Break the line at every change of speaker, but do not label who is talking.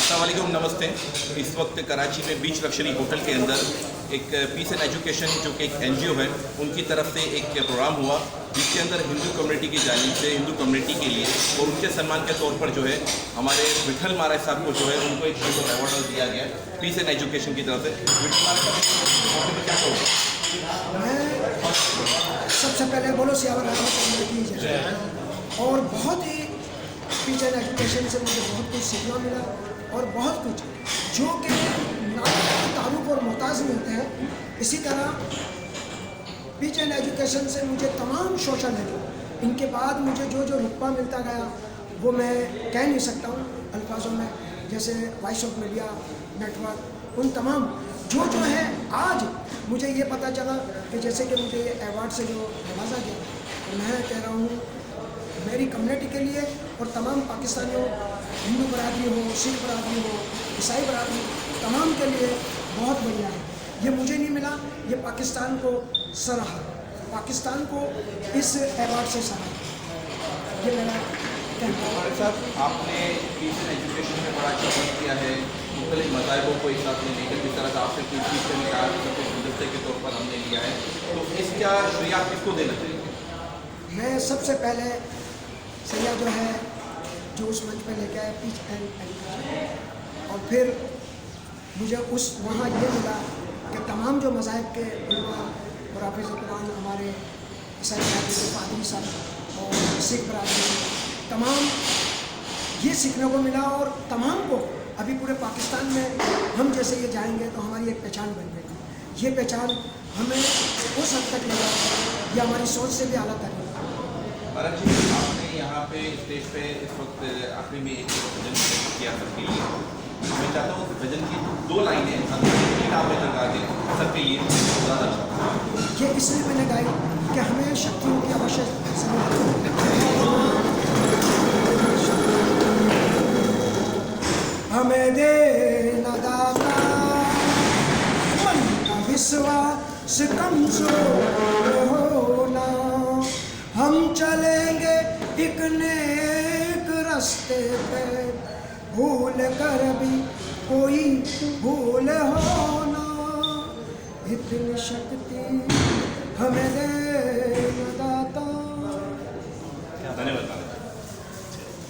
अस्सलाम वालेकुम, नमस्ते। इस वक्त कराची में बीच लक्शरी होटल के अंदर एक पीस एंड एजुकेशन जो कि एक NGO है, उनकी तरफ से एक प्रोग्राम हुआ जिसके अंदर हिंदू कम्युनिटी की जानिब से हिंदू कम्युनिटी के लिए और उनके सम्मान के तौर पर जो है हमारे विठल महाराज साहब को जो है उनको एक अवार्ड दिया गया पीस एंड एजुकेशन की तरफ से। विठल महाराज साहब क्या कहोगे?
मैं सबसे पहले बोलो सियावर और बहुत ही पीस एंड एजुकेशन से मुझे बहुत कुछ सीखना मिला और बहुत कुछ जो कि तारुफ और मोहताज मिलते हैं, इसी तरह पीस एंड एजुकेशन से मुझे तमाम सोशल है इनके बाद मुझे जो जो रुतबा मिलता गया वो मैं कह नहीं सकता हूँ अल्फाजों में, जैसे वॉइस ऑफ मीडिया नेटवर्क, उन तमाम जो जो है आज मुझे ये पता चला कि जैसे कि मुझे ये अवार्ड से जो नवाजा गया, तो मैं कह रहा हूँ मेरी कम्युनिटी के लिए और तमाम पाकिस्तानियों, हिंदू बरादरी हो, सिख बरादरी हो, ईसाई बरादरी, तमाम के लिए बहुत बढ़िया है। ये मुझे नहीं मिला, ये पाकिस्तान को सराहा, पाकिस्तान को इस अवार्ड से सराहा। ये मेरा कहना है।
साहब, आपने पीस एंड एजुकेशन में बड़ा अच्छा काम किया है, मुख्तलिफ मज़ाहिबों को एक साथ में लेकर जिस तरह से आपसे किस चीज़ से कहा कि सबको गुलदस्ते के तौर पर हमने लिया है, तो इसका श्रेय आप किसको देना चाहिए?
मैं सबसे पहले सैया जो है जो उस मंच पे लेके आए पीस एंड एजुकेशन, और फिर मुझे उस वहाँ ये मिला कि तमाम जो मज़ाहिब के उलमा और हाफिज़ कुरान हमारे ईसाई बरादरी के पादरी साहब और सिख बरादरी, तमाम ये सीखने को मिला और तमाम को अभी पूरे पाकिस्तान में हम जैसे ये जाएंगे तो हमारी एक पहचान बन जाएगी। ये पहचान हमें उस हद तक ले जाएगी, ये हमारी सोच से भी आला तरीका।
महाराज जी, आपने यहाँ पे स्टेज पे इस वक्त आखिरी में एक भजन किया सबके लिए। मैं चाहता हूँ भजन की 2 लाइनें आपने लगा के सबके लिए ज़्यादा अच्छा।
ये इसलिए मैंने गाई कि हमें शक्तियों की आवश्यकता, हमें देना दाता मन का विश्वास कमजोर होना, हम चलेंगे एक नेक रास्ते पे, भूल कर भी कोई भूल होना, इतनी शक्ति हमें दे दाता।
धन्यवाद।